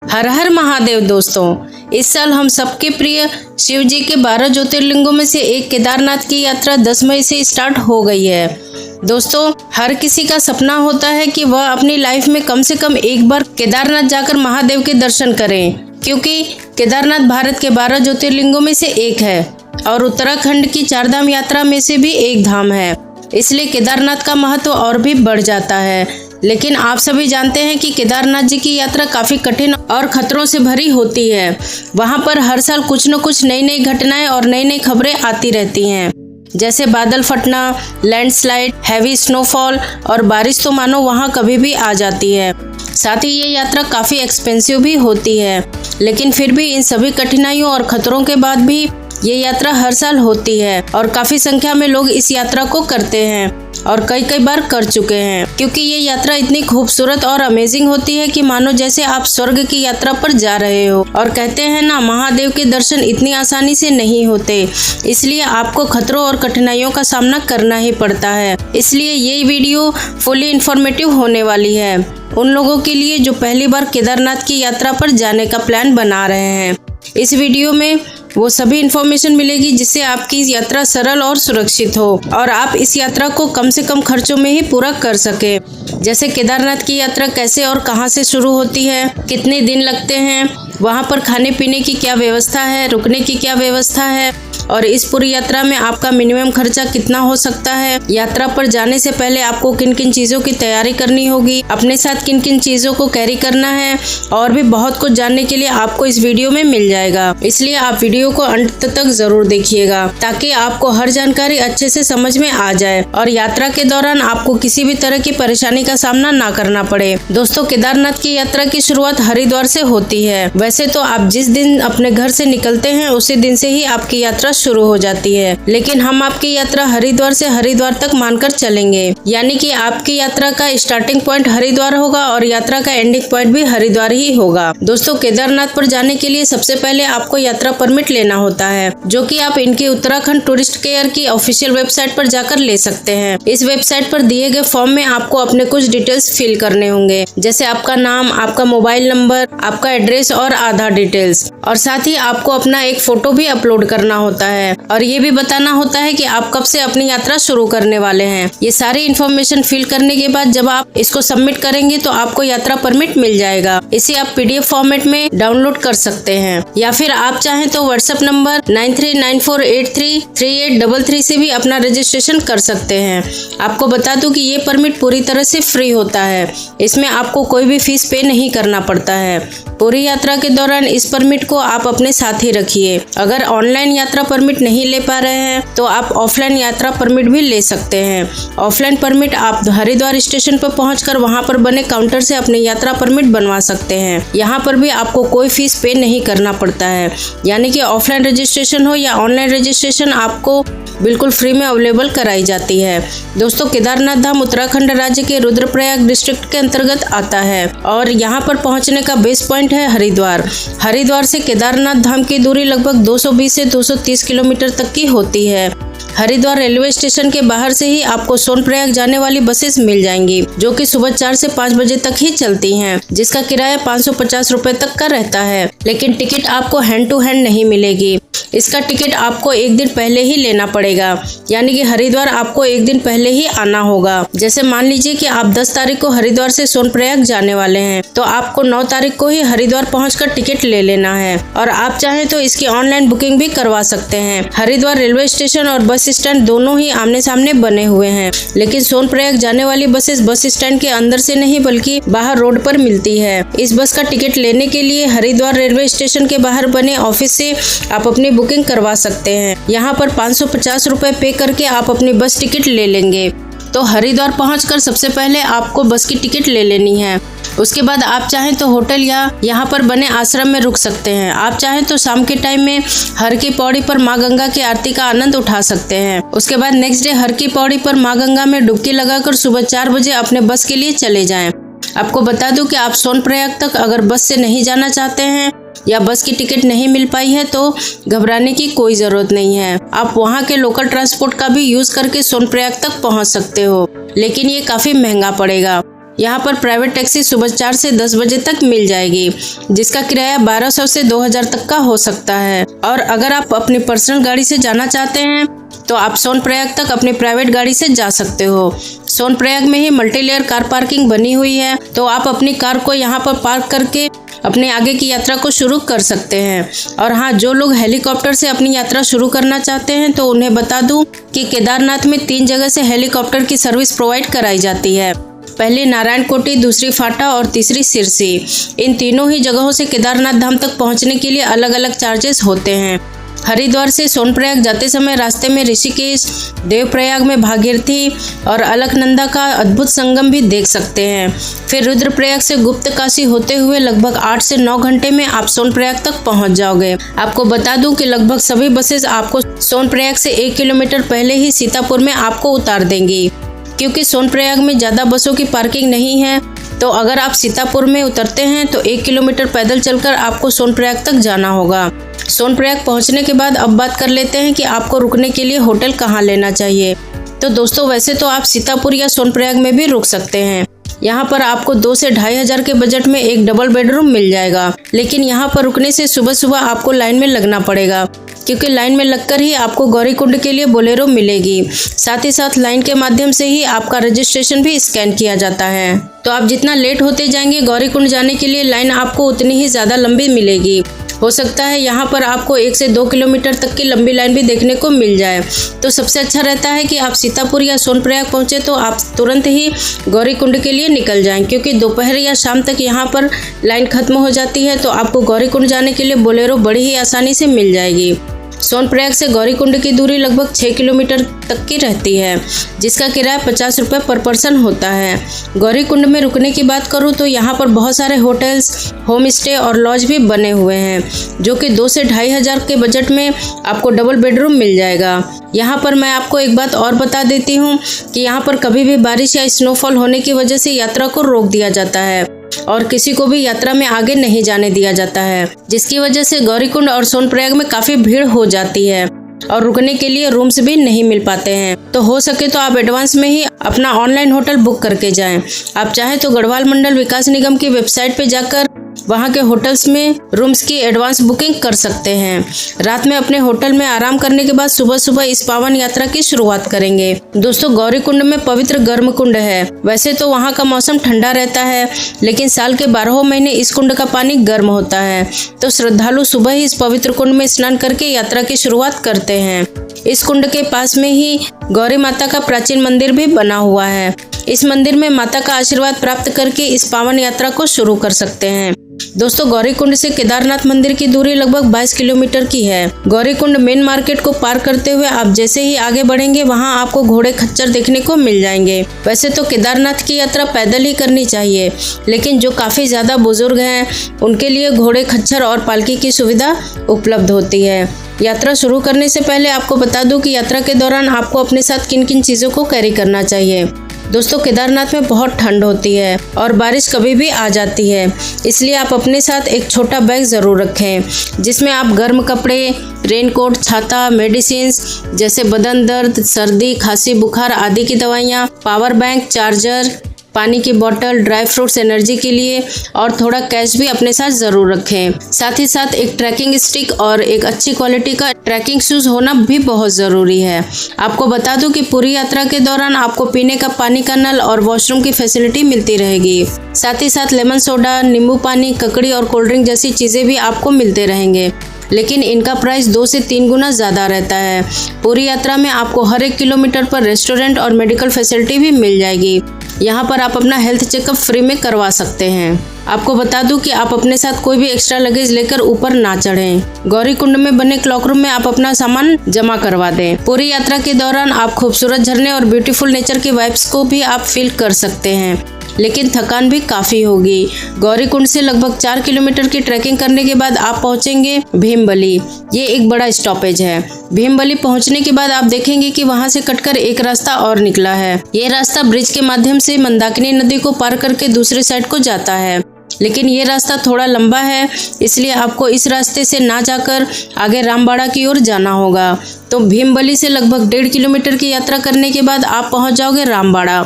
हर हर महादेव दोस्तों, इस साल हम सबके प्रिय शिव जी के 12 ज्योतिर्लिंगों में से एक केदारनाथ की यात्रा 10 मई से स्टार्ट हो गई है। दोस्तों, हर किसी का सपना होता है कि वह अपनी लाइफ में कम से कम एक बार केदारनाथ जाकर महादेव के दर्शन करें, क्योंकि केदारनाथ भारत के 12 ज्योतिर्लिंगों में से एक है और उत्तराखंड की 4 धाम यात्रा में से भी एक धाम है। इसलिए केदारनाथ का महत्व और भी बढ़ जाता है। लेकिन आप सभी जानते हैं कि केदारनाथ जी की यात्रा काफी कठिन और खतरों से भरी होती है। वहां पर हर साल कुछ न कुछ नई नई घटनाएं और नई नई खबरें आती रहती हैं, जैसे बादल फटना, लैंडस्लाइड, हैवी स्नोफॉल और बारिश तो मानो वहां कभी भी आ जाती है। साथ ही ये यात्रा काफी एक्सपेंसिव भी होती है, लेकिन फिर भी इन सभी कठिनाइयों और खतरों के बाद भी ये यात्रा हर साल होती है और काफी संख्या में लोग इस यात्रा को करते हैं और कई बार कर चुके हैं, क्योंकि ये यात्रा इतनी खूबसूरत और अमेजिंग होती है कि मानो जैसे आप स्वर्ग की यात्रा पर जा रहे हो। और कहते हैं ना, महादेव के दर्शन इतनी आसानी से नहीं होते, इसलिए आपको खतरों और कठिनाइयों का सामना करना ही पड़ता है। इसलिए ये वीडियो फुली इंफॉर्मेटिव होने वाली है उन लोगों के लिए जो पहली बार केदारनाथ की यात्रा पर जाने का प्लान बना रहे हैं। इस वीडियो में वो सभी इन्फॉर्मेशन मिलेगी जिससे आपकी यात्रा सरल और सुरक्षित हो और आप इस यात्रा को कम से कम खर्चों में ही पूरा कर सके। जैसे केदारनाथ की यात्रा कैसे और कहां से शुरू होती है, कितने दिन लगते हैं, वहां पर खाने पीने की क्या व्यवस्था है, रुकने की क्या व्यवस्था है और इस पूरी यात्रा में आपका मिनिमम खर्चा कितना हो सकता है। यात्रा पर जाने से पहले आपको किन किन चीजों की तैयारी करनी होगी, अपने साथ किन किन चीजों को कैरी करना है और भी बहुत कुछ जानने के लिए आपको इस वीडियो में मिल जाएगा। इसलिए आप वीडियो को अंत तक जरूर देखिएगा ताकि आपको हर जानकारी अच्छे से समझ में आ जाए और यात्रा के दौरान आपको किसी भी तरह की परेशानी का सामना ना करना पड़े। दोस्तों, केदारनाथ की यात्रा की शुरुआत हरिद्वार से होती है। वैसे तो आप जिस दिन अपने घर से निकलते हैं उसी दिन से ही आपकी यात्रा शुरू हो जाती है, लेकिन हम आपकी यात्रा हरिद्वार से हरिद्वार तक मानकर चलेंगे, यानी कि आपकी यात्रा का स्टार्टिंग पॉइंट हरिद्वार होगा और यात्रा का एंडिंग पॉइंट भी हरिद्वार ही होगा। दोस्तों, केदारनाथ पर जाने के लिए सबसे पहले आपको यात्रा परमिट लेना होता है, जो कि आप इनके उत्तराखंड टूरिस्ट केयर की ऑफिशियल वेबसाइट पर जाकर ले सकते हैं। इस वेबसाइट पर दिए गए फॉर्म में आपको अपने कुछ डिटेल्स फिल करने होंगे, जैसे आपका नाम, आपका मोबाइल नंबर, आपका एड्रेस और आधार डिटेल्स, और साथ ही आपको अपना एक फोटो भी अपलोड करना होता है और ये भी बताना होता है कि आप कब से अपनी यात्रा शुरू करने वाले हैं। ये सारी इन्फॉर्मेशन फिल करने के बाद जब आप इसको सबमिट करेंगे तो आपको यात्रा परमिट मिल जाएगा। इसे आप PDF फॉर्मेट में डाउनलोड कर सकते हैं या फिर आप चाहें तो व्हाट्सएप नंबर 9394833833 से भी अपना रजिस्ट्रेशन कर सकते हैं। आपको बता दूं कि ये परमिट पूरी तरह से फ्री होता है, इसमें आपको कोई भी फीस पे नहीं करना पड़ता है। पूरी यात्रा के दौरान इस परमिट को आप अपने साथ ही रखिए। अगर ऑनलाइन यात्रा परमिट नहीं ले पा रहे हैं तो आप ऑफलाइन यात्रा परमिट भी ले सकते हैं। ऑफलाइन परमिट आप हरिद्वार स्टेशन पर पहुंचकर वहां पर बने काउंटर से अपनी यात्रा परमिट बनवा सकते हैं। यहाँ पर भी आपको कोई फीस पे नहीं करना पड़ता है, यानी कि ऑफलाइन रजिस्ट्रेशन हो या ऑनलाइन रजिस्ट्रेशन आपको बिल्कुल फ्री में अवेलेबल कराई जाती है। दोस्तों, केदारनाथ धाम उत्तराखंड राज्य के रुद्रप्रयाग डिस्ट्रिक्ट के अंतर्गत आता है और यहाँ पर पहुँचने का बेस पॉइंट है हरिद्वार। हरिद्वार से केदारनाथ धाम की दूरी लगभग 220 से 230 किलोमीटर तक की होती है। हरिद्वार रेलवे स्टेशन के बाहर से ही आपको सोनप्रयाग जाने वाली बसेस मिल जाएंगी, जो कि सुबह 4 से 5 बजे तक ही चलती हैं, जिसका किराया 550 रुपए तक का रहता है। लेकिन टिकट आपको हैंड टू हैंड नहीं मिलेगी, इसका टिकट आपको एक दिन पहले ही लेना पड़ेगा, यानी कि हरिद्वार आपको एक दिन पहले ही आना होगा। जैसे मान लीजिए कि आप 10 तारीख को हरिद्वार से सोनप्रयाग जाने वाले हैं, तो आपको 9 तारीख को ही हरिद्वार पहुंचकर टिकट ले लेना है और आप चाहें तो इसकी ऑनलाइन बुकिंग भी करवा सकते हैं। हरिद्वार रेलवे स्टेशन और बस स्टैंड दोनों ही आमने सामने बने हुए हैं, लेकिन सोनप्रयाग जाने वाली बसेस बस स्टैंड के अंदर से नहीं बल्कि बाहर रोड पर मिलती है। इस बस का टिकट लेने के लिए हरिद्वार रेलवे स्टेशन के बाहर बने ऑफिस से आप अपनी बुकिंग करवा सकते हैं। यहाँ पर 550 रुपए पे करके आप अपनी बस टिकट ले लेंगे। तो हरिद्वार पहुंचकर सबसे पहले आपको बस की टिकट ले लेनी है। उसके बाद आप चाहें तो होटल या यहाँ पर बने आश्रम में रुक सकते हैं। आप चाहें तो शाम के टाइम में हर की पौड़ी पर माँ गंगा की आरती का आनंद उठा सकते हैं। उसके बाद नेक्स्ट डे हर की पौड़ी पर माँ गंगा में डुबकी लगाकर सुबह 4 बजे अपने बस के लिए चले जाएं। आपको बता दूं कि आप सोनप्रयाग तक अगर बस से नहीं जाना चाहते हैं या बस की टिकट नहीं मिल पाई है तो घबराने की कोई जरूरत नहीं है। आप वहां के लोकल ट्रांसपोर्ट का भी यूज करके सोनप्रयाग तक पहुंच सकते हो, लेकिन ये काफी महंगा पड़ेगा। यहाँ पर प्राइवेट टैक्सी सुबह 4 से 10 बजे तक मिल जाएगी, जिसका किराया 1200 से 2000 तक का हो सकता है। और अगर आप अपनी पर्सनल गाड़ी से जाना चाहते हैं तो आप सोनप्रयाग तक अपनी प्राइवेट गाड़ी से जा सकते हो। सोनप्रयाग में ही मल्टी लेयर कार पार्किंग बनी हुई है, तो आप अपनी कार को यहाँ पर पार्क करके अपने आगे की यात्रा को शुरू कर सकते हैं। और हाँ, जो लोग हेलीकॉप्टर से अपनी यात्रा शुरू करना चाहते हैं तो उन्हें बता दूं कि केदारनाथ में 3 जगह से हेलीकॉप्टर की सर्विस प्रोवाइड कराई जाती है। पहली नारायणकोटि, दूसरी फाटा और तीसरी सिरसी। इन तीनों ही जगहों से केदारनाथ धाम तक पहुंचने के लिए अलग अलग चार्जेस होते हैं। हरिद्वार से सोनप्रयाग जाते समय रास्ते में ऋषिकेश, देवप्रयाग में भागीरथी और अलकनंदा का अद्भुत संगम भी देख सकते हैं। फिर रुद्रप्रयाग से गुप्त काशी होते हुए लगभग 8 से 9 घंटे में आप सोनप्रयाग तक पहुंच जाओगे। आपको बता दूं कि लगभग सभी बसेस आपको सोनप्रयाग से 1 किलोमीटर पहले ही सीतापुर में आपको उतार देंगी, क्योंकि सोनप्रयाग में ज़्यादा बसों की पार्किंग नहीं है। तो अगर आप सीतापुर में उतरते हैं तो 1 किलोमीटर पैदल चलकर आपको सोनप्रयाग तक जाना होगा। सोनप्रयाग पहुंचने के बाद अब बात कर लेते हैं कि आपको रुकने के लिए होटल कहाँ लेना चाहिए। तो दोस्तों, वैसे तो आप सीतापुर या सोनप्रयाग में भी रुक सकते हैं। यहाँ पर आपको 2 से 2500 के बजट में एक डबल बेडरूम मिल जाएगा। लेकिन यहाँ पर रुकने से सुबह सुबह आपको लाइन में लगना पड़ेगा, क्योंकि लाइन में लगकर ही आपको गौरीकुंड के लिए बोलेरो मिलेगी। साथ ही साथ लाइन के माध्यम से ही आपका रजिस्ट्रेशन भी स्कैन किया जाता है। तो आप जितना लेट होते जाएंगे गौरीकुंड जाने के लिए लाइन आपको उतनी ही ज़्यादा लंबी मिलेगी। हो सकता है यहाँ पर आपको 1 से 2 किलोमीटर तक की लंबी लाइन भी देखने को मिल जाए। तो सबसे अच्छा रहता है कि आप सीतापुर या सोनप्रयाग पहुँचे तो आप तुरंत ही गौरीकुंड के लिए निकल जाएं, क्योंकि दोपहर या शाम तक यहाँ पर लाइन खत्म हो जाती है। तो आपको गौरीकुंड जाने के लिए बोलेरो बड़ी ही आसानी से मिल जाएगी। सोनप्रयाग से गौरीकुंड की दूरी लगभग 6 किलोमीटर तक की रहती है, जिसका किराया 50 रुपये पर पर्सन होता है। गौरीकुंड में रुकने की बात करूँ तो यहाँ पर बहुत सारे होटल्स, होम स्टे और लॉज भी बने हुए हैं, जो कि 2 से 2500 के बजट में आपको डबल बेडरूम मिल जाएगा। यहाँ पर मैं आपको एक बात और बता देती हूँ कि यहाँ पर कभी भी बारिश या स्नोफॉल होने की वजह से यात्रा को रोक दिया जाता है और किसी को भी यात्रा में आगे नहीं जाने दिया जाता है, जिसकी वजह से गौरीकुंड और सोनप्रयाग में काफी भीड़ हो जाती है और रुकने के लिए रूम्स भी नहीं मिल पाते हैं। तो हो सके तो आप एडवांस में ही अपना ऑनलाइन होटल बुक करके जाएं। आप चाहे तो गढ़वाल मंडल विकास निगम की वेबसाइट पे जाकर वहाँ के होटल्स में रूम्स की एडवांस बुकिंग कर सकते हैं। रात में अपने होटल में आराम करने के बाद सुबह सुबह इस पावन यात्रा की शुरुआत करेंगे। दोस्तों, गौरीकुंड में पवित्र गर्म कुंड है। वैसे तो वहाँ का मौसम ठंडा रहता है, लेकिन साल के 12 महीने इस कुंड का पानी गर्म होता है। तो श्रद्धालु सुबह ही इस पवित्र कुंड में स्नान करके यात्रा की शुरुआत करते हैं। इस कुंड के पास में ही गौरी माता का प्राचीन मंदिर भी बना हुआ है। इस मंदिर में माता का आशीर्वाद प्राप्त करके इस पावन यात्रा को शुरू कर सकते हैं। दोस्तों, गौरीकुंड से केदारनाथ मंदिर की दूरी लगभग 22 किलोमीटर की है। गौरीकुंड मेन मार्केट को पार करते हुए आप जैसे ही आगे बढ़ेंगे वहां आपको घोड़े खच्चर देखने को मिल जाएंगे। वैसे तो केदारनाथ की यात्रा पैदल ही करनी चाहिए, लेकिन जो काफी ज्यादा बुजुर्ग हैं उनके लिए घोड़े खच्चर और पालकी की सुविधा उपलब्ध होती है। यात्रा शुरू करने से पहले आपको बता दूं कि यात्रा के दौरान आपको अपने साथ किन किन चीजों को कैरी करना चाहिए। दोस्तों, केदारनाथ में बहुत ठंड होती है और बारिश कभी भी आ जाती है, इसलिए आप अपने साथ एक छोटा बैग ज़रूर रखें, जिसमें आप गर्म कपड़े, रेनकोट, छाता, मेडिसिन्स जैसे बदन दर्द, सर्दी, खांसी, बुखार आदि की दवाइयाँ, पावर बैंक, चार्जर, पानी की बोतल, ड्राई फ्रूट्स एनर्जी के लिए और थोड़ा कैश भी अपने साथ ज़रूर रखें। साथ ही साथ एक ट्रैकिंग स्टिक और एक अच्छी क्वालिटी का ट्रैकिंग शूज़ होना भी बहुत ज़रूरी है। आपको बता दूं कि पूरी यात्रा के दौरान आपको पीने का पानी का नल और वॉशरूम की फैसिलिटी मिलती रहेगी। साथ ही साथ लेमन सोडा, नींबू पानी, ककड़ी और कोल्ड ड्रिंक जैसी चीज़ें भी आपको मिलते रहेंगे, लेकिन इनका प्राइस 2 से 3 गुना ज़्यादा रहता है। पूरी यात्रा में आपको हर 1 किलोमीटर पर रेस्टोरेंट और मेडिकल फैसिलिटी भी मिल जाएगी। यहाँ पर आप अपना हेल्थ चेकअप फ्री में करवा सकते हैं। आपको बता दूं कि आप अपने साथ कोई भी एक्स्ट्रा लगेज लेकर ऊपर ना चढ़ें। गौरीकुंड में बने क्लॉक रूम में आप अपना सामान जमा करवा दें। पूरी यात्रा के दौरान आप खूबसूरत झरने और ब्यूटीफुल नेचर की वाइब्स को भी आप फील कर सकते हैं, लेकिन थकान भी काफी होगी। गौरीकुंड से लगभग 4 किलोमीटर की ट्रैकिंग करने के बाद आप पहुंचेंगे भीमबली। ये एक बड़ा स्टॉपेज है। भीमबली पहुंचने के बाद आप देखेंगे कि वहां से कटकर एक रास्ता और निकला है। ये रास्ता ब्रिज के माध्यम से मंदाकिनी नदी को पार करके दूसरे साइड को जाता है। लेकिन ये रास्ता थोड़ा लंबा है, इसलिए आपको इस रास्ते से ना जाकर आगे रामबाड़ा की ओर जाना होगा। तो भीमबली से लगभग 1.5 किलोमीटर की यात्रा करने के बाद आप पहुंच जाओगे रामबाड़ा।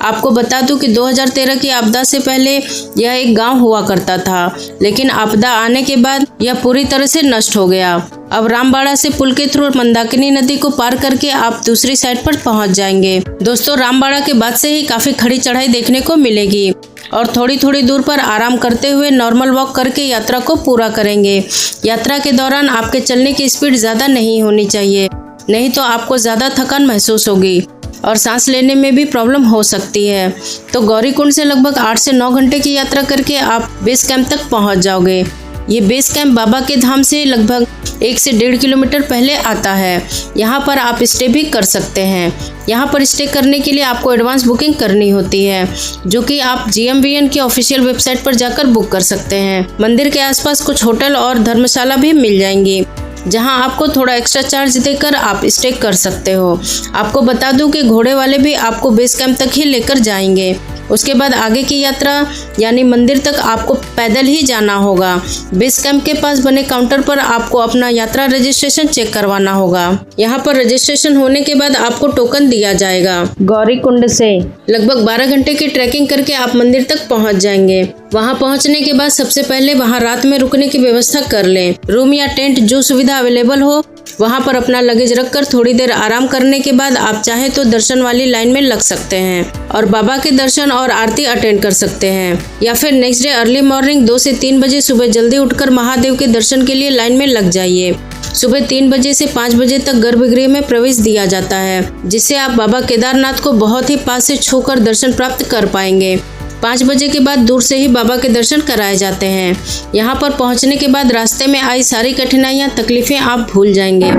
आपको बता दूं कि 2013 की आपदा से पहले यह एक गांव हुआ करता था, लेकिन आपदा आने के बाद यह पूरी तरह से नष्ट हो गया। अब रामबाड़ा से पुल के थ्रू मंदाकिनी नदी को पार करके आप दूसरी साइड पर पहुंच जाएंगे। दोस्तों, रामबाड़ा के बाद से ही काफी खड़ी चढ़ाई देखने को मिलेगी और थोड़ी थोड़ी दूर पर आराम करते हुए नॉर्मल वॉक करके यात्रा को पूरा करेंगे। यात्रा के दौरान आपके चलने की स्पीड ज्यादा नहीं होनी चाहिए, नहीं तो आपको ज्यादा थकान महसूस होगी और सांस लेने में भी प्रॉब्लम हो सकती है। तो गौरीकुंड से लगभग 8 से 9 घंटे की यात्रा करके आप बेस कैंप तक पहुंच जाओगे। ये बेस कैंप बाबा के धाम से लगभग 1 से 1.5 किलोमीटर पहले आता है। यहाँ पर आप स्टे भी कर सकते हैं। यहाँ पर स्टे करने के लिए आपको एडवांस बुकिंग करनी होती है, जो कि आप GMVN की ऑफिशियल वेबसाइट पर जाकर बुक कर सकते हैं। मंदिर के आसपास कुछ होटल और धर्मशाला भी मिल जाएंगी, जहां आपको थोड़ा एक्स्ट्रा चार्ज देकर आप स्टे कर सकते हो। आपको बता दूं कि घोड़े वाले भी आपको बेस कैंप तक ही लेकर जाएंगे। उसके बाद आगे की यात्रा यानी मंदिर तक आपको पैदल ही जाना होगा। बेस कैंप के पास बने काउंटर पर आपको अपना यात्रा रजिस्ट्रेशन चेक करवाना होगा। यहाँ पर रजिस्ट्रेशन होने के बाद आपको टोकन दिया जाएगा। गौरीकुंड से लगभग 12 घंटे की ट्रैकिंग करके आप मंदिर तक पहुँच जाएंगे। वहाँ पहुँचने के बाद सबसे पहले वहाँ रात में रुकने की व्यवस्था कर लें। रूम या टेंट जो सुविधा अवेलेबल हो वहाँ पर अपना लगेज रखकर थोड़ी देर आराम करने के बाद आप चाहे तो दर्शन वाली लाइन में लग सकते हैं और बाबा के दर्शन और आरती अटेंड कर सकते हैं, या फिर नेक्स्ट डे अर्ली मॉर्निंग 2 से 3 बजे सुबह जल्दी उठकर महादेव के दर्शन के लिए लाइन में लग जाइए। सुबह 3 बजे से 5 बजे तक गर्भगृह में प्रवेश दिया जाता है, जिससे आप बाबा केदारनाथ को बहुत ही पास से छूकर दर्शन प्राप्त कर पाएंगे। 5 बजे के बाद दूर से ही बाबा के दर्शन कराए जाते हैं। यहाँ पर पहुँचने के बाद रास्ते में आई सारी कठिनाइयाँ तकलीफें आप भूल जाएंगे।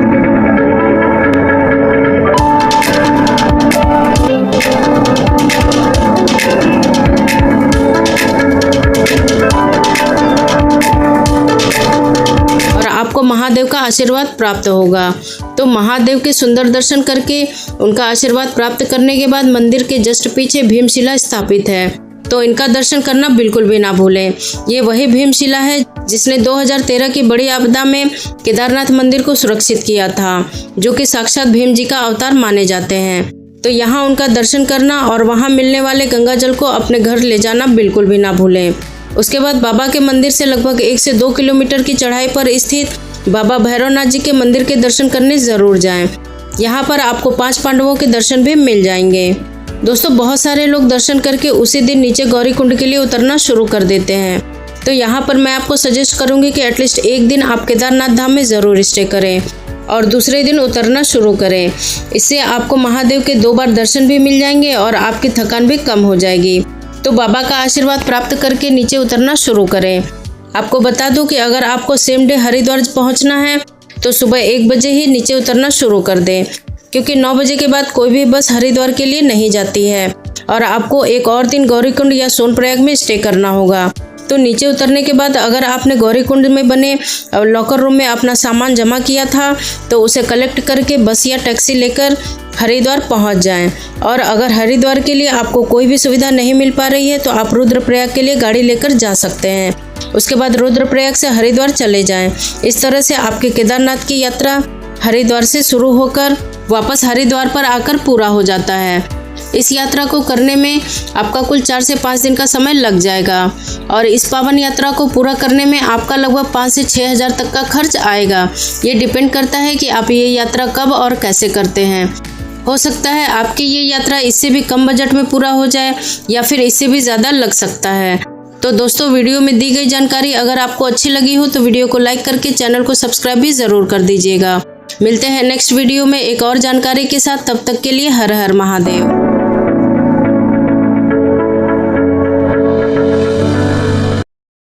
और आपको महादेव का आशीर्वाद प्राप्त होगा। तो महादेव के सुंदर दर्शन करके उनका आशीर्वाद प्राप्त करने के बाद मंदिर के जस्ट पीछे भीमशिला स्थापित है, तो इनका दर्शन करना बिल्कुल भी ना भूलें। ये वही भीमशिला है जिसने 2013 की बड़ी आपदा में केदारनाथ मंदिर को सुरक्षित किया था, जो कि साक्षात भीम जी का अवतार माने जाते हैं। तो यहाँ उनका दर्शन करना और वहाँ मिलने वाले गंगा जल को अपने घर ले जाना बिल्कुल भी ना भूलें। उसके बाद बाबा के मंदिर से लगभग 1 से 2 किलोमीटर की चढ़ाई पर स्थित बाबा भैरवनाथ जी के मंदिर के दर्शन करने जरूर जाएं। यहाँ पर आपको 5 पांडवों के दर्शन भी मिल जाएंगे। दोस्तों, बहुत सारे लोग दर्शन करके उसी दिन नीचे गौरीकुंड के लिए उतरना शुरू कर देते हैं। तो यहाँ पर मैं आपको सजेस्ट करूँगी कि एटलीस्ट एक दिन आप केदारनाथ धाम में ज़रूर स्टे करें और दूसरे दिन उतरना शुरू करें। इससे आपको महादेव के 2 बार दर्शन भी मिल जाएंगे और आपकी थकान भी कम हो जाएगी। तो बाबा का आशीर्वाद प्राप्त करके नीचे उतरना शुरू करें। आपको बता दूं कि अगर आपको सेम डे हरिद्वार पहुँचना है तो सुबह 1 बजे ही नीचे उतरना शुरू कर दें, क्योंकि 9 बजे के बाद कोई भी बस हरिद्वार के लिए नहीं जाती है और आपको एक और दिन गौरीकुंड या सोनप्रयाग में स्टे करना होगा। तो नीचे उतरने के बाद अगर आपने गौरीकुंड में बने लॉकर रूम में अपना सामान जमा किया था तो उसे कलेक्ट करके बस या टैक्सी लेकर हरिद्वार पहुंच जाएं। और अगर हरिद्वार के लिए आपको कोई भी सुविधा नहीं मिल पा रही है तो आप रुद्रप्रयाग के लिए गाड़ी लेकर जा सकते हैं। उसके बाद रुद्रप्रयाग से हरिद्वार चले जाएं। इस तरह से आपके केदारनाथ की यात्रा हरिद्वार से शुरू होकर वापस हरिद्वार पर आकर पूरा हो जाता है। इस यात्रा को करने में आपका कुल 4 से 5 दिन का समय लग जाएगा और इस पावन यात्रा को पूरा करने में आपका लगभग 5 से 6 हज़ार तक का खर्च आएगा। ये डिपेंड करता है कि आप ये यात्रा कब और कैसे करते हैं। हो सकता है आपकी ये यात्रा इससे भी कम बजट में पूरा हो जाए या फिर इससे भी ज़्यादा लग सकता है। तो दोस्तों, वीडियो में दी गई जानकारी अगर आपको अच्छी लगी हो तो वीडियो को लाइक करके चैनल को सब्सक्राइब भी ज़रूर कर दीजिएगा। मिलते हैं नेक्स्ट वीडियो में एक और जानकारी के साथ। तब तक के लिए हर हर महादेव।